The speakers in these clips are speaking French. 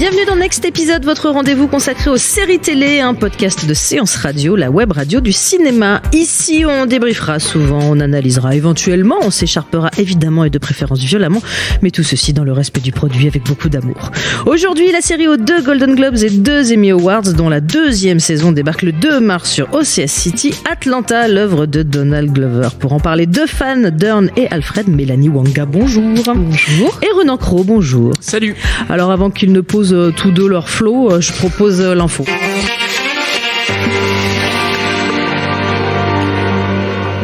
Bienvenue dans Next Épisode, votre rendez-vous consacré aux séries télé, un podcast de Séance Radio, la web radio du cinéma. Ici, on débriefera souvent, on analysera éventuellement, on s'écharpera évidemment et de préférence violemment, mais tout ceci dans le respect du produit avec beaucoup d'amour. Aujourd'hui, la série aux 2 Golden Globes et 2 Emmy Awards, dont la 2e saison débarque le 2 mars sur OCS City, Atlanta, l'œuvre de Donald Glover. Pour en parler, 2 fans, Dern et Alfred, Mélanie Wanga, bonjour. Bonjour. Et Renan Cros, bonjour. Salut. Alors avant qu'ils ne posent tous deux leur flow, je propose l'info.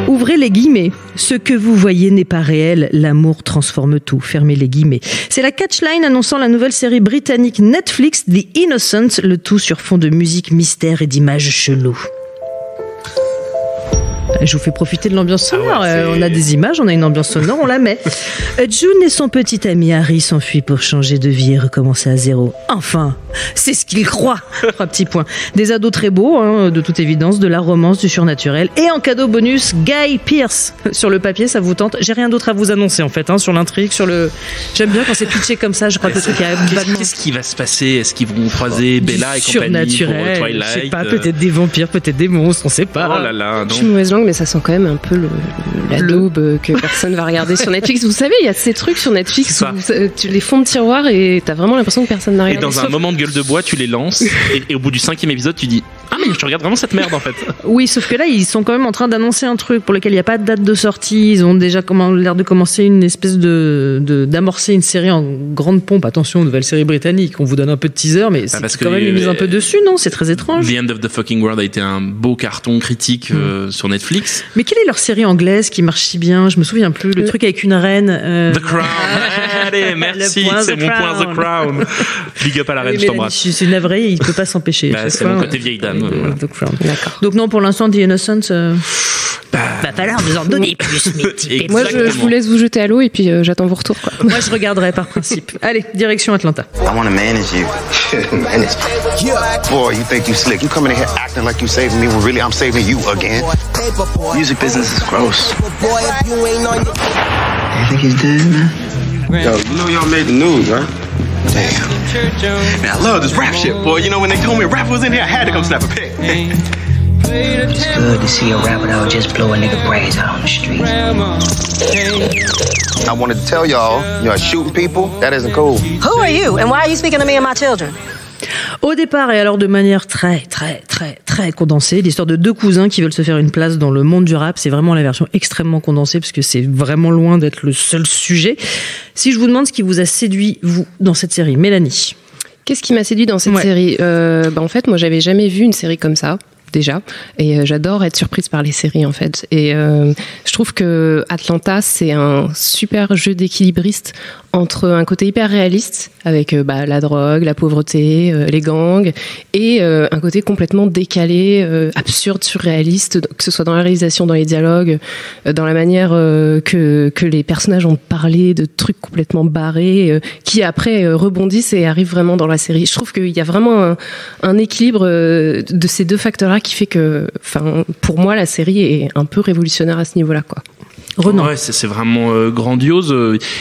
Ouvrez les guillemets. Ce que vous voyez n'est pas réel, l'amour transforme tout. Fermez les guillemets. C'est la catchline annonçant la nouvelle série britannique Netflix, The Innocents, le tout sur fond de musique mystère et d'images cheloues. Je vous fais profiter de l'ambiance sonore. On a des images, on a une ambiance sonore, on la met. June et son petit ami Harry s'enfuient pour changer de vie et recommencer à zéro. Enfin, c'est ce qu'ils croient. 3 petits points. Des ados très beaux, de toute évidence, de la romance, du surnaturel. Et en cadeau bonus, Guy Pearce. Sur le papier, ça vous tente. J'ai rien d'autre à vous annoncer, en fait, sur l'intrigue, sur le... J'aime bien quand c'est pitché comme ça, je crois que le truc est... Qu'est-ce qui va se passer? Est-ce qu'ils vont croiser Bella et compagnie pour Twilight? Je sais pas, peut-être des vampires, peut-être des monstres, on sait pas. Oh là là, non. Je suis mauvaise langue, mais ça sent quand même un peu la daube que personne va regarder sur Netflix. Vous savez, il y a ces trucs sur Netflix où tu les fonds de tiroir et t'as vraiment l'impression que personne n'a regardé. Et dans un moment de gueule de bois, tu les lances et au bout du 5e épisode, tu dis « Ah mais je regarde vraiment cette merde en fait !» Oui, sauf que là, ils sont quand même en train d'annoncer un truc pour lequel il n'y a pas de date de sortie. Ils ont déjà l'air de commencer une espèce d'amorcer une série en grande pompe. Attention, nouvelle série britannique. On vous donne un peu de teaser, mais c'est quand même une mise un peu dessus, non? C'est très étrange. The End of the Fucking World a été un beau carton critique sur Netflix. Mais quelle est leur série anglaise qui marche si bien? Je me souviens plus. Le truc avec une reine. The Crown. Allez, merci. C'est mon point The Crown. Big up à la reine, je t'embrasse. C'est navré, il peut pas s'empêcher. C'est mon côté vieille dame. The Crown. D'accord. Donc non, pour l'instant, The Innocents. Va falloir nous en donner plus, mes petits. Moi, je vous laisse vous jeter à l'eau et puis j'attends vos retours. Quoi. Moi, je regarderai par principe. Allez, direction Atlanta. I want to manage you. Manage you. Boy, you think you slick. You coming in here acting like you saving me when really I'm saving you again. Music business is gross. You think he's dead, man? Yo, you know y'all made the news, right? Damn. Man, I love this rap shit, boy. You know when they told me rap was in here, I had to come snap a pic. It's good to see a rapper that would just blow a nigga brains out on the street. I wanted to tell y'all, shooting people, that isn't cool. Who are you and why are you speaking to me and my children? Au départ, et alors de manière très condensée, l'histoire de 2 cousins qui veulent se faire une place dans le monde du rap, c'est vraiment la version extrêmement condensée parce que c'est vraiment loin d'être le seul sujet. Si je vous demande ce qui vous a séduit, vous, dans cette série, Mélanie. Qu'est-ce qui m'a séduit dans cette série? En fait, moi, j'avais jamais vu une série comme ça. Déjà, et j'adore être surprise par les séries en fait, et je trouve que Atlanta c'est un super jeu d'équilibriste entre un côté hyper réaliste avec la drogue, la pauvreté, les gangs, et un côté complètement décalé, absurde, surréaliste, que ce soit dans la réalisation, dans les dialogues, dans la manière que les personnages ont parlé de trucs complètement barrés, qui après rebondissent et arrivent vraiment dans la série. Je trouve qu'il y a vraiment un équilibre de ces 2 facteurs-là qui fait que, pour moi, la série est un peu révolutionnaire à ce niveau-là, quoi. Renan. Ouais, c'est vraiment grandiose.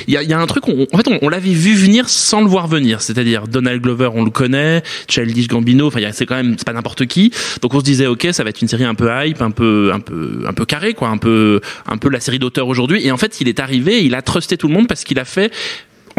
Il y a un truc, on l'avait vu venir sans le voir venir. C'est-à-dire Donald Glover, on le connaît, Childish Gambino, c'est pas n'importe qui. Donc on se disait, ok, ça va être une série un peu hype, un peu carré, quoi, un peu la série d'auteur aujourd'hui. Et en fait, il est arrivé, il a trusté tout le monde parce qu'il a fait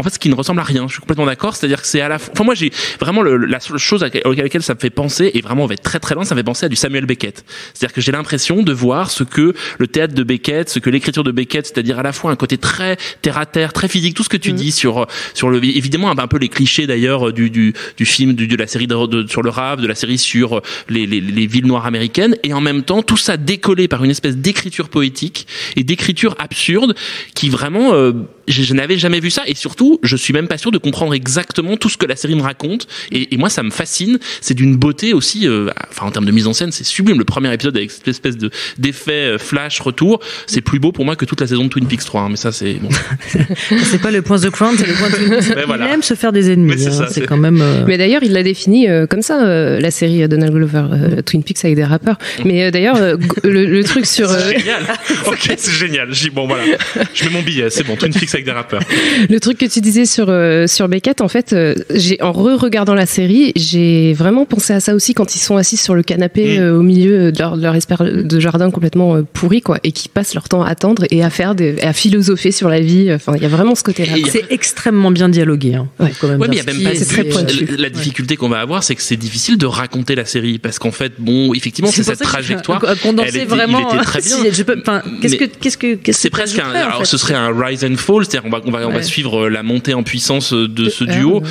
ce qui ne ressemble à rien. Je suis complètement d'accord. C'est-à-dire que c'est à la fois... moi, j'ai vraiment la seule chose à laquelle ça me fait penser, et vraiment on va être très très loin, ça me fait penser à du Samuel Beckett. C'est-à-dire que j'ai l'impression de voir ce que le théâtre de Beckett, ce que l'écriture de Beckett, c'est-à-dire à la fois un côté très terre-à-terre, très physique, tout ce que tu dis sur évidemment un peu les clichés d'ailleurs du film, de la série sur le rap, de la série sur les villes noires américaines, et en même temps tout ça décollé par une espèce d'écriture poétique et d'écriture absurde qui vraiment... je n'avais jamais vu ça, et surtout je suis même pas sûr de comprendre exactement tout ce que la série me raconte, et moi ça me fascine. C'est d'une beauté aussi, en termes de mise en scène c'est sublime. Le premier épisode avec cette espèce d'effet flash retour, c'est plus beau pour moi que toute la saison de Twin Peaks 3, mais ça c'est bon. C'est pas le point The Crown, c'est le point Twin Peaks. Voilà. Il aime se faire des ennemis, c'est quand même mais d'ailleurs il l'a défini comme ça, la série Donald Glover, Twin Peaks avec des rappeurs. Mais d'ailleurs le truc sur c'est génial. Ok, c'est génial. Bon voilà, je mets mon billet, c'est bon, Twin Peaks avec des rappeurs. Le truc que tu tu disais sur Beckett, en fait, en regardant la série, j'ai vraiment pensé à ça aussi quand ils sont assis sur le canapé au milieu de leur espèce de jardin complètement pourri, quoi, et qui passent leur temps à attendre et à philosopher sur la vie. Enfin, il y a vraiment ce côté-là. C'est extrêmement bien dialogué. Hein, mais il y a même pas c'est très pointu. La difficulté qu'on va avoir, c'est que c'est difficile de raconter la série parce qu'en fait, effectivement, c'est cette trajectoire. Condenser vraiment. Il était très bien. C'est presque alors ce serait un rise and fall, c'est-à-dire on va suivre la montée en puissance de ce duo,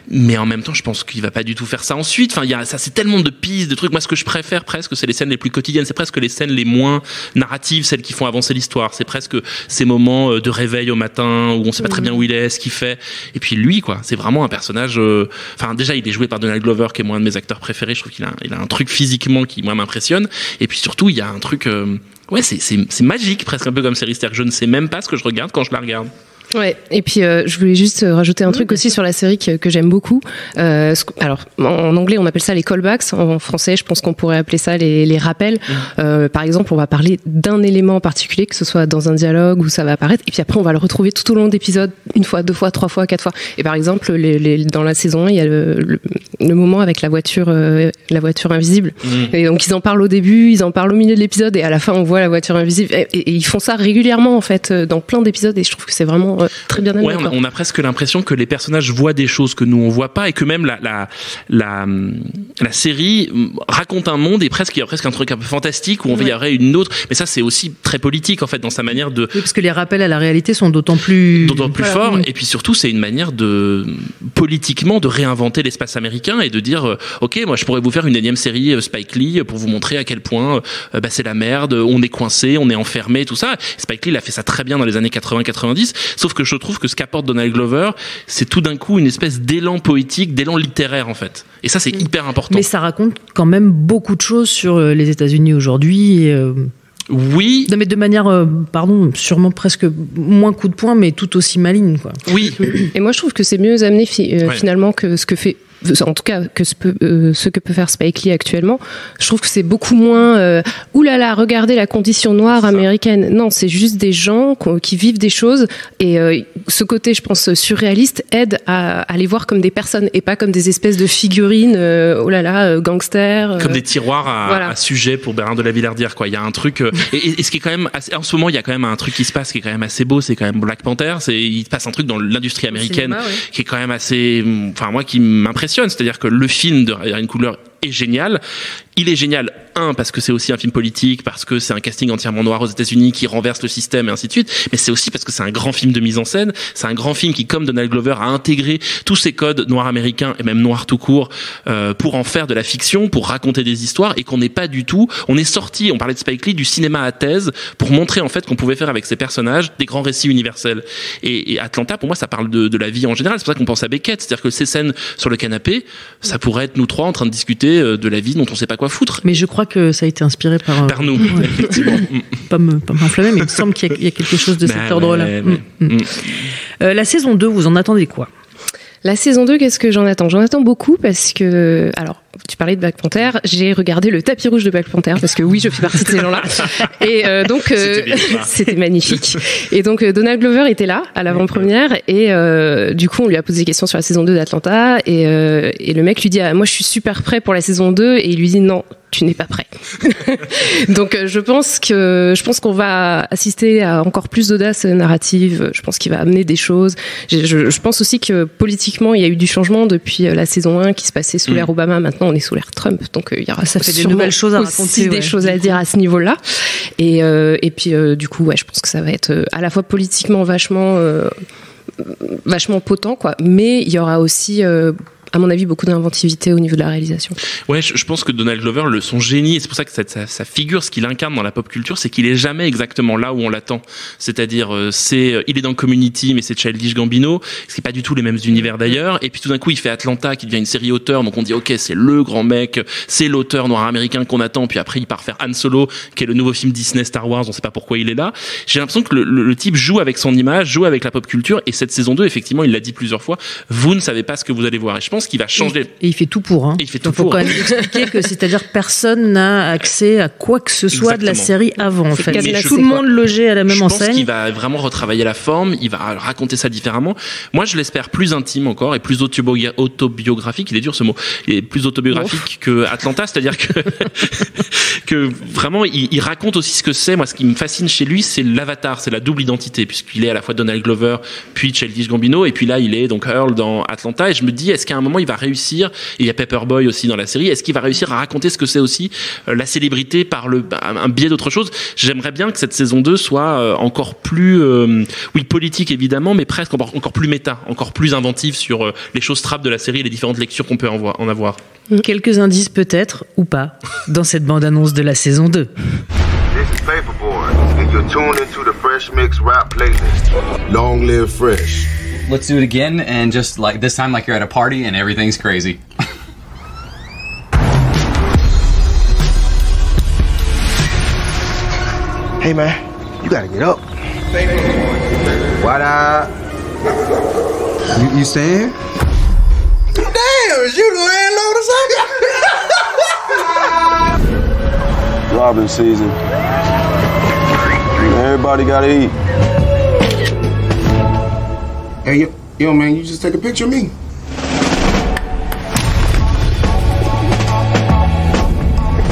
mais en même temps, je pense qu'il va pas du tout faire ça ensuite. Enfin, c'est tellement de pistes, de trucs. Moi, ce que je préfère presque, c'est les scènes les plus quotidiennes. C'est presque les scènes les moins narratives, celles qui font avancer l'histoire. C'est presque ces moments de réveil au matin où on sait pas très bien où il est, ce qu'il fait. Et puis lui, quoi, c'est vraiment un personnage. Enfin, déjà, il est joué par Donald Glover, qui est moi un de mes acteurs préférés. Je trouve qu'il a un truc physiquement qui moi m'impressionne. Et puis surtout, il y a un truc. C'est magique, presque un peu comme série. C'est-à-dire que je ne sais même pas ce que je regarde quand je la regarde. Ouais, et puis je voulais juste rajouter un truc aussi sur la série que j'aime beaucoup. Alors, en anglais, on appelle ça les callbacks. En français, je pense qu'on pourrait appeler ça les rappels. Par exemple, on va parler d'un élément en particulier, que ce soit dans un dialogue où ça va apparaître, et puis après, on va le retrouver tout au long d'épisodes, une fois, deux fois, trois fois, quatre fois. Et par exemple, dans la saison 1, il y a le moment avec la voiture invisible. Et donc, ils en parlent au début, ils en parlent au milieu de l'épisode, et à la fin, on voit la voiture invisible. Et ils font ça régulièrement, en fait, dans plein d'épisodes, et je trouve que c'est vraiment très bien amené. Ouais, on a presque l'impression que les personnages voient des choses que nous on voit pas, et que même la série raconte un monde, et il y a presque un truc un peu fantastique où on verrait une autre. Mais ça, c'est aussi très politique en fait dans sa manière de. Oui, parce que les rappels à la réalité sont d'autant plus forts. Et puis surtout, c'est une manière politiquement de réinventer l'espace américain et de dire ok, moi je pourrais vous faire une énième série Spike Lee pour vous montrer à quel point c'est la merde, on est coincé, on est enfermé, tout ça. Spike Lee il a fait ça très bien dans les années 80-90. Sauf que je trouve que ce qu'apporte Donald Glover, c'est tout d'un coup une espèce d'élan poétique, d'élan littéraire en fait. Et ça, c'est hyper important. Mais ça raconte quand même beaucoup de choses sur les États-Unis aujourd'hui. Oui. Non, mais de manière, sûrement presque moins coup de poing, mais tout aussi maligne, quoi. Oui. Et moi, je trouve que c'est mieux amené finalement que ce que fait. En tout cas, ce que peut faire Spike Lee actuellement, je trouve que c'est beaucoup moins oulala, regardez la condition noire américaine. Non, c'est juste des gens qui vivent des choses, et ce côté, je pense, surréaliste aide à les voir comme des personnes et pas comme des espèces de figurines gangsters. Comme des tiroirs à sujet pour Bernard de la Villardière, quoi. Il y a un truc et ce qui est quand même assez, en ce moment, il y a quand même un truc qui se passe qui est quand même assez beau, c'est quand même Black Panther, il se passe un truc dans l'industrie américaine qui est quand même assez, enfin moi qui m'impressionne. C'est-à-dire que le film de Ryan Coogler est génial. Il est génial, parce que c'est aussi un film politique, parce que c'est un casting entièrement noir aux États-Unis qui renverse le système et ainsi de suite, mais c'est aussi parce que c'est un grand film de mise en scène, c'est un grand film qui, comme Donald Glover, a intégré tous ces codes noirs américains et même noirs tout court pour en faire de la fiction, pour raconter des histoires, et qu'on n'est pas du tout, on est sorti, on parlait de Spike Lee, du cinéma à thèse pour montrer en fait qu'on pouvait faire avec ces personnages des grands récits universels. Et Atlanta, pour moi, ça parle de la vie en général, c'est pour ça qu'on pense à Beckett, c'est-à-dire que ces scènes sur le canapé, ça pourrait être nous trois en train de discuter de la vie dont on sait pas quoi foutre. Mais je crois que ça a été inspiré par nous, effectivement. Pas m'enflammer, mais il me semble qu'il y a quelque chose de cet ordre-là. La saison 2, vous en attendez quoi ? La saison 2, qu'est-ce que j'en attends ? J'en attends beaucoup parce que, alors, tu parlais de Black Panther, j'ai regardé le tapis rouge de Black Panther parce que oui, je fais partie de ces gens-là. Et donc, c'était magnifique. Et donc, Donald Glover était là à l'avant-première, et du coup, on lui a posé des questions sur la saison 2 d'Atlanta, et le mec lui dit moi, je suis super prêt pour la saison 2, et il lui dit non, tu n'es pas prêt. Donc, je pense qu'on va assister à encore plus d'audace narrative. Je pense qu'il va amener des choses. Je pense aussi que politiquement, il y a eu du changement depuis la saison 1 qui se passait sous l'ère Obama. Maintenant, on est sous l'ère Trump. Donc, il y aura ça fait des nouvelles choses à raconter, des choses à dire à ce niveau-là. Et puis, du coup, je pense que ça va être à la fois politiquement vachement potent, quoi. Mais il y aura aussi à mon avis, beaucoup d'inventivité au niveau de la réalisation. Ouais, je pense que Donald Glover, son génie, et c'est pour ça que sa figure, ce qu'il incarne dans la pop culture, c'est qu'il est jamais exactement là où on l'attend. C'est-à-dire, il est dans Community, mais c'est Childish Gambino, ce qui est pas du tout les mêmes univers d'ailleurs. Et puis tout d'un coup, il fait Atlanta, qui devient une série auteur, donc on dit ok, c'est le grand mec, c'est l'auteur noir américain qu'on attend. Puis après, il part faire Han Solo, qui est le nouveau film Disney Star Wars. On sait pas pourquoi il est là. J'ai l'impression que le type joue avec son image, joue avec la pop culture. Et cette saison 2, effectivement, il l'a dit plusieurs fois, vous ne savez pas ce que vous allez voir. Et je pense pense qu'il va changer. Et il fait tout pour. Hein. Et il fait tout donc, faut pour. quand même expliquer que c'est-à-dire personne n'a accès à quoi que ce soit de la série avant. En fait, tout le monde logé à la même enseigne. Je pense qu'il va vraiment retravailler la forme. Il va raconter ça différemment. Moi, je l'espère plus intime encore et plus autobiographique. Il est dur ce mot. Il est plus autobiographique que Atlanta, c'est-à-dire que vraiment, il raconte aussi ce que c'est. Moi, ce qui me fascine chez lui, c'est l'avatar, c'est la double identité, puisqu'il est à la fois Donald Glover, puis Childish Gambino, et puis là, il est donc Earl dans Atlanta. Et je me dis, est-ce qu'à un moment, il va réussir, et il y a Paperboy aussi dans la série, est-ce qu'il va réussir à raconter ce que c'est aussi la célébrité par un biais d'autre chose? J'aimerais bien que cette saison 2 soit encore plus, politique évidemment, mais presque encore plus méta, encore plus inventive sur les choses trappes de la série et les différentes lectures qu'on peut en avoir. Quelques indices peut-être, ou pas, dans cette bande-annonce de la saison 2. This is Paperboy, and you're tuned into the Fresh Mix Rap playlist. Long live Fresh. Let's do it again, and just like this time, like you're at a party and everything's crazy. Hey man, you gotta get up. What up? You staying? Damn, is you the landlord or something? Robin season. Everybody gotta eat. Hey, yo man, you just take a picture of me.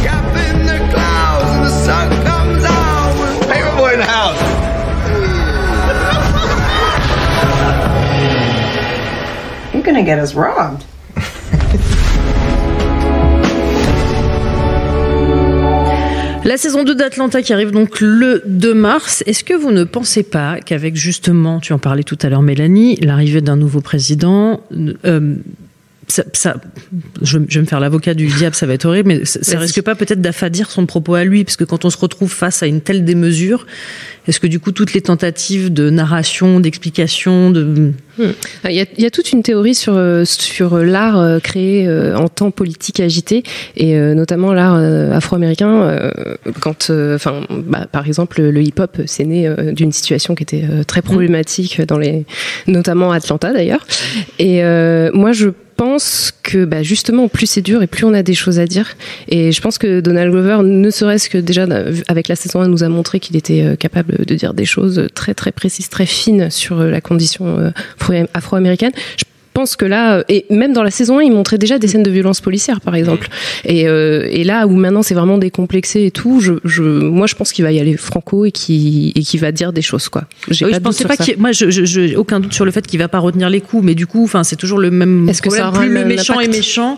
Up in the clouds and the sun comes out with Paperboy in the house. You're gonna get us robbed. La saison 2 d'Atlanta qui arrive donc le 2 mars. Est-ce que vous ne pensez pas qu'avec justement, tu en parlais tout à l'heure Mélanie, l'arrivée d'un nouveau président, je vais me faire l'avocat du diable, ça va être horrible, mais ça risque pas peut-être d'affadir son propos à lui, parce que quand on se retrouve face à une telle démesure, est-ce que du coup toutes les tentatives de narration, d'explication, Il y a toute une théorie sur l'art créé en temps politique agité, et notamment l'art afro-américain. Par exemple, le hip-hop, c'est né d'une situation qui était très problématique notamment à Atlanta d'ailleurs. Et moi, je pense que justement plus c'est dur et plus on a des choses à dire, et je pense que Donald Glover, ne serait-ce que déjà avec la saison 1, nous a montré qu'il était capable de dire des choses très très précises, très fines sur la condition afro-américaine. Je pense que là, et même dans la saison 1, il montrait déjà des scènes de violence policière par exemple, et là où maintenant c'est vraiment décomplexé et tout, moi je pense qu'il va y aller franco et qui va dire des choses, quoi. Je pensais pas moi j'ai aucun doute sur le fait qu'il va pas retenir les coups, mais du coup c'est toujours le même Est-ce problème, que ça plus le méchant est méchant,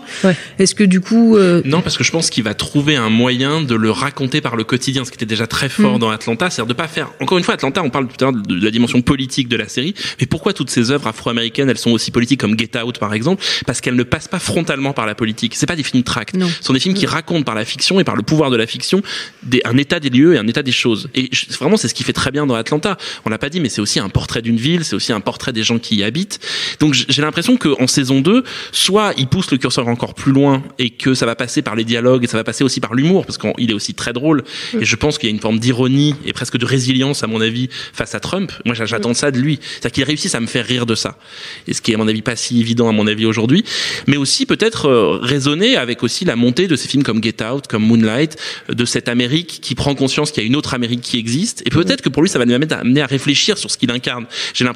est-ce que du coup Non, parce que je pense qu'il va trouver un moyen de le raconter par le quotidien, ce qui était déjà très fort dans Atlanta, c'est-à-dire de pas faire, encore une fois, Atlanta, on parle tout à l'heure de la dimension politique de la série, mais pourquoi toutes ces œuvres afro-américaines elles sont aussi politiques, comme Get Out par exemple? Parce qu'elles ne passent pas frontalement par la politique. C'est pas des films tract, ce sont des films qui racontent par la fiction et par le pouvoir de la fiction un état des lieux et un état des choses, et vraiment c'est ce qui fait très bien dans Atlanta. On l'a pas dit, mais c'est aussi un portrait d'une ville, c'est aussi un portrait des gens qui y habitent. Donc j'ai l'impression qu'en saison 2, soit il pousse le curseur encore plus loin et que ça va passer par les dialogues et ça va passer aussi par l'humour, parce qu'il est aussi très drôle, et je pense qu'il y a une forme d'ironie et presque de résilience à mon avis face à Trump. Moi j'attends ça de lui, c'est-à-dire qu'il réussisse à me faire rire de ça, et ce qui est à mon avis pas si évident à mon avis aujourd'hui, mais aussi peut-être raisonner avec aussi la montée de ces films comme Get Out, comme Moonlight, de cette Amérique qui prend conscience qu'il y a une autre Amérique qui existe, et peut-être que pour lui ça va lui amener à réfléchir sur ce qu'il incarne.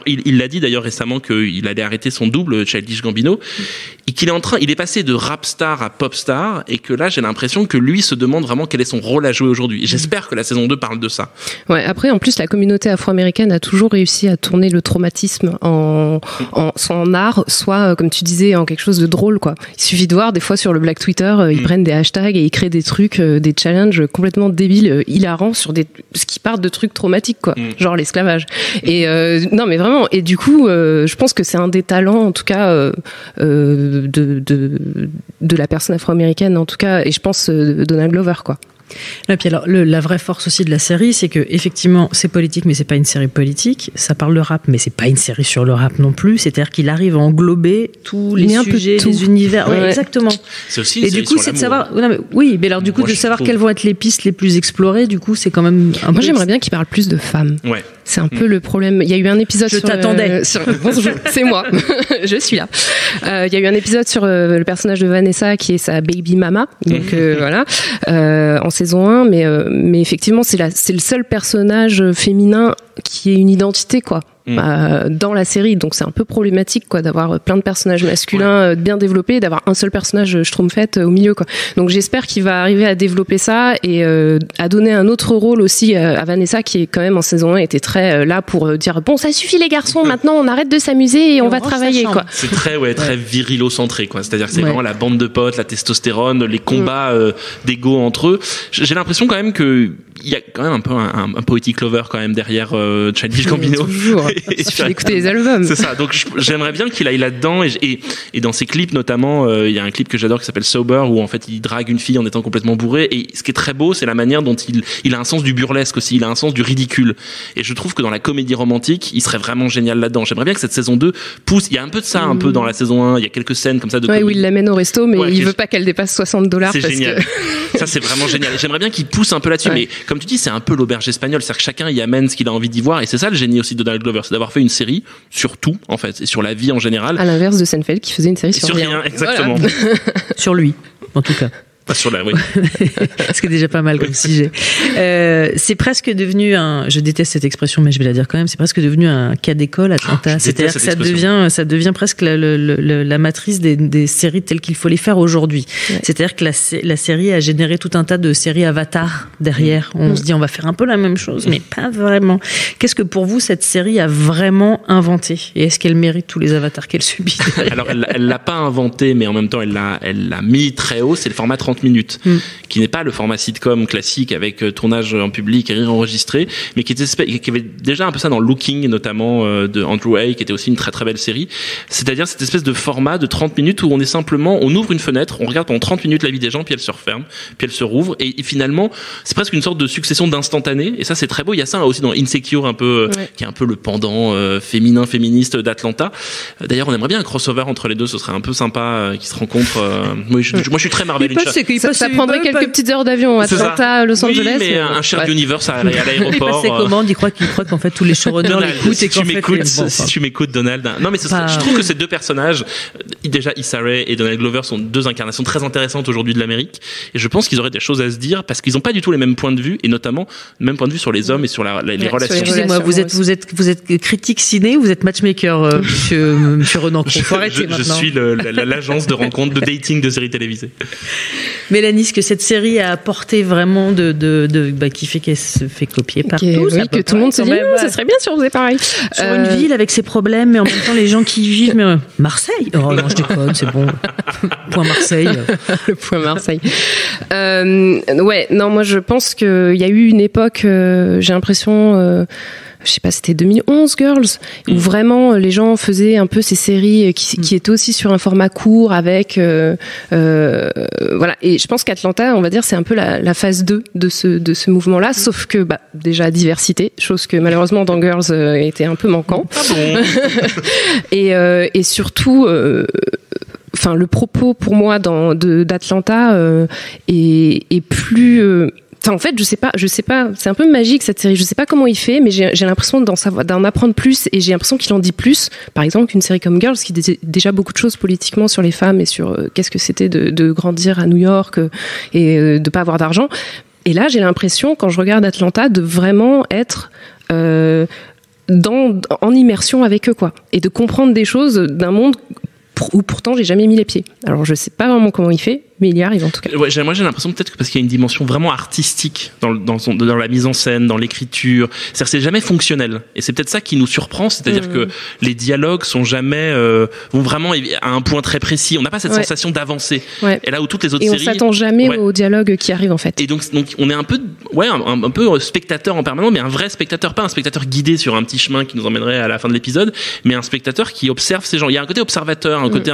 Il l'a dit d'ailleurs récemment qu'il allait arrêter son double Childish Gambino, et qu'il il est passé de rap star à pop star, et que là j'ai l'impression que lui se demande vraiment quel est son rôle à jouer aujourd'hui, et j'espère que la saison 2 parle de ça. Après en plus la communauté afro-américaine a toujours réussi à tourner le traumatisme en art, soit comme tu disais, en quelque chose de drôle, quoi. Il suffit de voir des fois sur le Black Twitter, ils prennent des hashtags et ils créent des trucs, des challenges complètement débiles, hilarants sur ce qui part de trucs traumatiques, quoi, genre l'esclavage. Et non mais vraiment, et du coup je pense que c'est un des talents en tout cas de la personne afro-américaine en tout cas, et je pense Donald Glover, quoi. Et puis alors, la vraie force aussi de la série, c'est que effectivement c'est politique, mais c'est pas une série politique. Ça parle de rap, mais c'est pas une série sur le rap non plus. C'est-à-dire qu'il arrive à englober tous les sujets, les univers. Ouais, exactement. C'est aussi. Et du coup, c'est de savoir. Non, mais, oui, mais alors du coup, de savoir quelles vont être les pistes les plus explorées. Du coup, c'est quand même. Moi, j'aimerais bien qu'il parle plus de femmes. Ouais. C'est un peu le problème. Il y a eu un épisode Je t'attendais. Bonjour, c'est moi. Je suis là. Il y a eu un épisode sur le personnage de Vanessa qui est sa baby mama. Donc voilà, en saison 1. Mais effectivement, c'est le seul personnage féminin qui ait une identité, quoi. Dans la série, donc c'est un peu problématique, quoi, d'avoir plein de personnages masculins bien développés et d'avoir un seul personnage schtroumpfette au milieu, quoi. Donc j'espère qu'il va arriver à développer ça et à donner un autre rôle aussi à Vanessa, qui est quand même en saison 1 était très là pour dire bon, ça suffit les garçons, maintenant on arrête de s'amuser et on va travailler, quoi. C'est très très virilo-centré, quoi. C'est-à-dire que c'est vraiment la bande de potes, la testostérone, les combats d'ego entre eux. J'ai l'impression quand même que il y a quand même un peu un poetic lover quand même derrière Childish Gambino. Toujours. Il suffit d'écouter les albums. C'est ça. Donc j'aimerais bien qu'il aille là-dedans et dans ses clips notamment, il y a un clip que j'adore qui s'appelle Sober où en fait il drague une fille en étant complètement bourré, et ce qui est très beau, c'est la manière dont il a un sens du burlesque aussi, il a un sens du ridicule, et je trouve que dans la comédie romantique, il serait vraiment génial là-dedans. J'aimerais bien que cette saison 2 pousse, il y a un peu de ça un peu dans la saison 1, il y a quelques scènes comme ça de comédie. Où il l'amène au resto, mais il veut pas qu'elle dépasse $60. C'est génial. Ça c'est vraiment génial. J'aimerais bien qu'il pousse un peu là-dessus, mais comme tu dis, c'est un peu l'auberge espagnole, c'est-à-dire que chacun y amène ce qu'il a envie d'y voir, et c'est ça le génie aussi de Donald Glover, c'est d'avoir fait une série sur tout en fait, et sur la vie en général. À l'inverse de Seinfeld qui faisait une série sur rien. Exactement. Voilà. Sur lui, en tout cas. Pas sur la, oui. Ce qui est déjà pas mal comme sujet. C'est presque devenu je déteste cette expression, mais je vais la dire quand même, c'est presque devenu un cas d'école, Atlanta. C'est-à-dire que ça devient presque la matrice des séries telles qu'il faut les faire aujourd'hui. Ouais. C'est-à-dire que la série a généré tout un tas de séries Avatar derrière. On se dit, on va faire un peu la même chose, mais pas vraiment. Qu'est-ce que pour vous, cette série a vraiment inventé? Et est-ce qu'elle mérite tous les avatars qu'elle subit derrière? Alors, elle l'a pas inventé, mais en même temps, elle l'a mis très haut. C'est le format 30 minutes, qui n'est pas le format sitcom classique avec tournage en public et rire enregistré, mais qui avait déjà un peu ça dans Looking, notamment de Andrew Hay, qui était aussi une très très belle série. C'est-à-dire cette espèce de format de 30 minutes où on ouvre une fenêtre, on regarde pendant 30 minutes la vie des gens, puis elle se referme, puis elle se rouvre, et finalement, c'est presque une sorte de succession d'instantanés, et ça c'est très beau. Il y a ça aussi dans Insecure, un peu, qui est un peu le pendant féministe d'Atlanta. D'ailleurs, on aimerait bien un crossover entre les deux, ce serait un peu sympa qu'ils se rencontrent. Moi, je suis très Marvel. Ça prendrait quelques petites heures d'avion à Atlanta, Los Angeles. Oui, mais un shared universe à l'aéroport. C'est comment? Il croit qu'en fait tous les showrunners l'écoutent et qu'en fait. Si tu m'écoutes, Donald. Non, mais je trouve que ces deux personnages, déjà Issa Rae et Donald Glover, sont deux incarnations très intéressantes aujourd'hui de l'Amérique. Et je pense qu'ils auraient des choses à se dire parce qu'ils n'ont pas du tout les mêmes points de vue, et notamment le même point de vue sur les hommes et sur les relations. Excusez-moi, vous êtes critique ciné ou vous êtes matchmaker, monsieur Renan? Faut arrêter maintenant. Je suis l'agence de rencontre, de dating de séries télévisées. Mélanie, ce que cette série a apporté vraiment qui fait qu'elle se fait copier partout. Oui, que tout le monde se dit, ça serait bien si on faisait pareil. Sur une ville avec ses problèmes, mais en même temps les gens qui y vivent. Mais Marseille. Oh non, je déconne, c'est bon. Point Marseille. Le point Marseille. Non, moi je pense qu'il y a eu une époque, j'ai l'impression. Je sais pas, c'était 2011 Girls, où vraiment les gens faisaient un peu ces séries qui étaient aussi sur un format court avec voilà. Et je pense qu'Atlanta, on va dire, c'est un peu la phase 2 de ce mouvement-là, sauf que déjà diversité, chose que malheureusement dans Girls était un peu manquant. Et surtout le propos pour moi d'Atlanta est plus en fait, je sais pas, c'est un peu magique cette série. Je sais pas comment il fait, mais j'ai l'impression d'en apprendre plus, et j'ai l'impression qu'il en dit plus. Par exemple, qu'une série comme Girls, qui disait déjà beaucoup de choses politiquement sur les femmes et sur qu'est-ce que c'était de grandir à New York et de pas avoir d'argent. Et là, j'ai l'impression, quand je regarde Atlanta, de vraiment être en immersion avec eux, quoi, et de comprendre des choses d'un monde où pourtant j'ai jamais mis les pieds. Alors je sais pas vraiment comment il fait, mais il y arrive en tout cas. Ouais, moi j'ai l'impression peut-être que parce qu'il y a une dimension vraiment artistique dans la mise en scène, dans l'écriture. C'est-à-dire que c'est jamais fonctionnel, et c'est peut-être ça qui nous surprend, c'est-à-dire que les dialogues sont jamais vont vraiment à un point très précis. On n'a pas cette sensation d'avancer. Ouais. Et là où toutes les autres séries, on s'attend jamais aux dialogues qui arrivent en fait. Et donc on est un peu un peu spectateur en permanence, mais un vrai spectateur, pas un spectateur guidé sur un petit chemin qui nous emmènerait à la fin de l'épisode, mais un spectateur qui observe ces gens. Il y a un côté observateur, un côté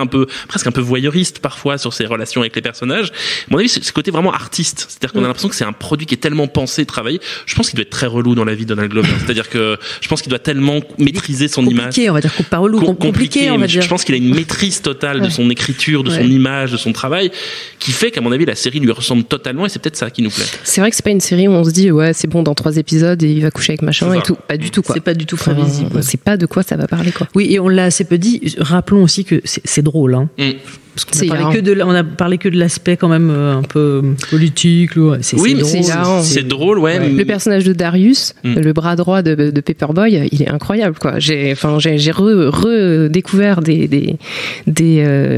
presque un peu voyeuriste parfois sur ses relations avec les personnes. personnage. À mon avis, c'est ce côté vraiment artiste. C'est-à-dire qu'on a l'impression que c'est un produit qui est tellement pensé, travaillé. Je pense qu'il doit être très relou dans la vie de Donald Glover. C'est-à-dire que je pense qu'il doit tellement maîtriser son image. Compliqué, on va dire, pas relou, compliqué, on va dire. Je pense qu'il a une maîtrise totale de son écriture, de son image, de son travail, qui fait qu'à mon avis, la série lui ressemble totalement, et c'est peut-être ça qui nous plaît. C'est vrai que c'est pas une série où on se dit, ouais, c'est bon, dans 3 épisodes, et il va coucher avec machin et tout. Pas du tout, quoi. C'est pas du tout prévisible. On sait pas de quoi ça va parler, quoi. Oui, et on l'a assez peu dit. Rappelons aussi que c'est drôle, hein. Parce qu'on a parlé que de l'aspect quand même un peu politique. C'est drôle. C'est drôle, ouais. Le personnage de Darius, le bras droit de Paperboy, il est incroyable, quoi. J'ai redécouvert des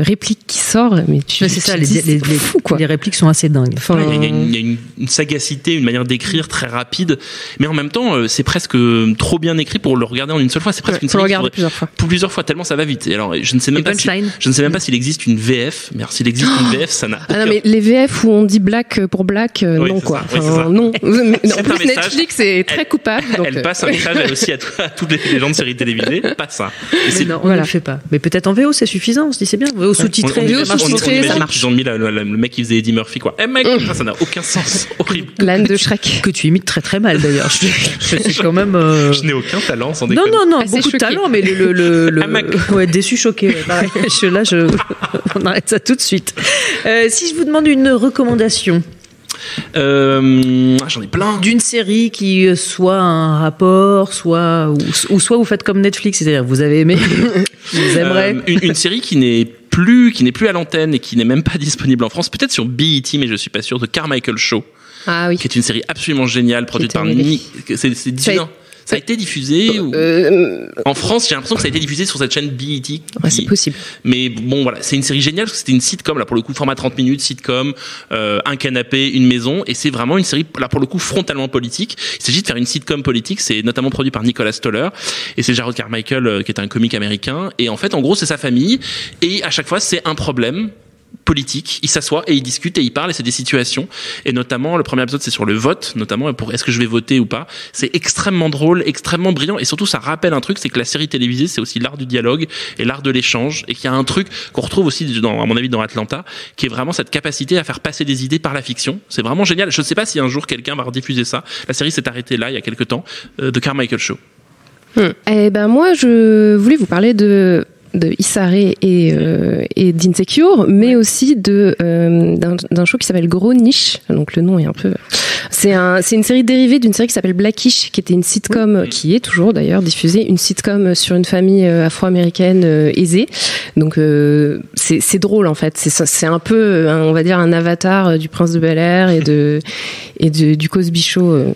répliques qui sortent, mais c'est ça, les répliques sont assez dingues. Il y a une sagacité, une manière d'écrire très rapide, mais en même temps, c'est presque trop bien écrit pour le regarder en une seule fois. C'est presque une série regarder plusieurs fois, tellement ça va vite. Et alors, je ne sais même pas s'il existe une VF, mais alors s'il existe une VF, ça n'a aucun... non, mais les VF où on dit black pour black, non, quoi. Non. En plus, Netflix est très coupable. Donc elle passe un message elle aussi à tous les gens de séries télévisées, pas ça. Non, on ne le fait pas. Mais peut-être en VO, c'est suffisant, on se dit c'est bien. VO sous-titré, ça marche. Ils ont mis le mec qui faisait Eddie Murphy, quoi. Mec, ça n'a aucun sens. Horrible. L'âne de Shrek. Que tu imites très très mal d'ailleurs. Je suis quand même... Je n'ai aucun talent, sans déconner. Non, beaucoup de talent, mais ouais, déçu, choqué. Pareil. On arrête ça tout de suite. Si je vous demande une recommandation. J'en ai plein. D'une série qui soit un rapport, soit vous faites comme Netflix, c'est-à-dire vous avez aimé, vous aimerez. Une série qui n'est plus à l'antenne et qui n'est même pas disponible en France, peut-être sur BET, mais je suis pas sûr, de Carmichael Show. Ah oui. Qui est une série absolument géniale, produite par c'est divin. Ça a été diffusé en France, j'ai l'impression que ça a été diffusé sur cette chaîne BET. C'est possible. Mais bon, voilà, c'est une série géniale parce que c'était une sitcom, là pour le coup, format 30 minutes, sitcom, un canapé, une maison, et c'est vraiment une série, là pour le coup, frontalement politique. Il s'agit de faire une sitcom politique, c'est notamment produit par Nicholas Stoller, et c'est Jared Carmichael qui est un comique américain, et en fait, en gros, c'est sa famille, et à chaque fois, c'est un problème politique, il s'assoit et il discute et il parle, et c'est des situations, et notamment le premier épisode c'est sur le vote, notamment pour est-ce que je vais voter ou pas. C'est extrêmement drôle, extrêmement brillant, et surtout ça rappelle un truc, c'est que la série télévisée c'est aussi l'art du dialogue et l'art de l'échange, et qu'il y a un truc qu'on retrouve aussi à mon avis dans Atlanta, qui est vraiment cette capacité à faire passer des idées par la fiction. C'est vraiment génial. Je ne sais pas si un jour quelqu'un va rediffuser ça. La série s'est arrêtée là il y a quelques temps, de Carmichael Show. Eh ben moi je voulais vous parler de Issa Rae et d'Insecure, mais aussi d'un show qui s'appelle Gros Niche. Donc le nom est un peu... C'est une série dérivée d'une série qui s'appelle Blackish, qui était une sitcom, qui est toujours d'ailleurs diffusée, une sitcom sur une famille afro-américaine aisée. Donc c'est drôle en fait. C'est un peu, on va dire, un avatar du Prince de Bel-Air et du Cosby Show.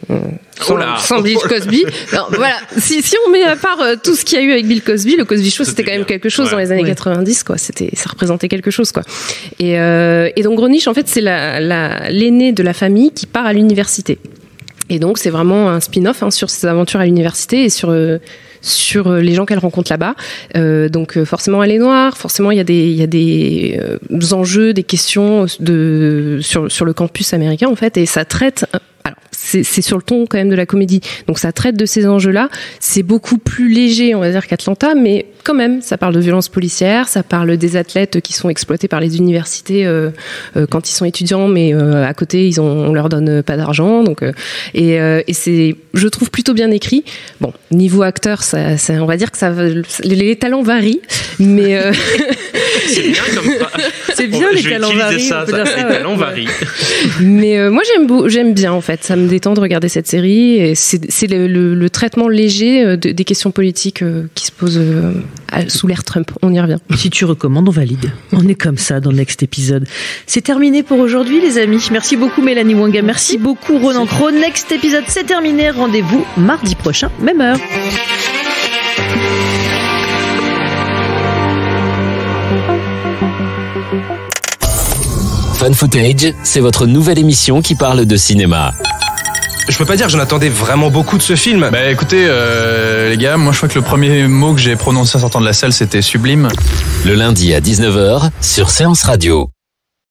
Sans Bill Cosby. Alors, voilà. Si on met à part tout ce qu'il y a eu avec Bill Cosby, le Cosby Show, c'était quand même quelque chose dans les années 90, quoi. Ça représentait quelque chose, quoi. Et donc, Gros Niche, en fait, c'est l'aîné de la famille qui part à l'université. Et donc, c'est vraiment un spin-off, sur ses aventures à l'université et sur les gens qu'elle rencontre là-bas. Donc forcément elle est noire, forcément il y a des enjeux, des questions sur le campus américain en fait, et ça traite... Alors, c'est sur le ton quand même de la comédie, donc ça traite de ces enjeux-là. C'est beaucoup plus léger, on va dire, qu'Atlanta, mais quand même, ça parle de violences policières, ça parle des athlètes qui sont exploités par les universités quand ils sont étudiants, mais à côté, on leur donne pas d'argent. Donc, et c'est, je trouve, plutôt bien écrit. Bon, niveau acteur, on va dire que les talents varient, mais c'est bien comme ça. C'est bien les talents varient. Les talents varient. Mais moi, j'aime bien en fait. Ça me détend de regarder cette série. Et c'est le traitement léger des questions politiques qui se posent sous l'ère Trump. On y revient. Si tu recommandes, on valide. On est comme ça dans le next épisode. C'est terminé pour aujourd'hui, les amis. Merci beaucoup, Mélanie Wanga. Merci beaucoup, Ronan Cros. Next épisode, c'est terminé. Rendez-vous mardi prochain, même heure. Fan Footage, c'est votre nouvelle émission qui parle de cinéma. Je peux pas dire que j'en attendais vraiment beaucoup de ce film. Bah écoutez, les gars, moi je crois que le premier mot que j'ai prononcé en sortant de la salle, c'était sublime. Le lundi à 19h sur Séance Radio.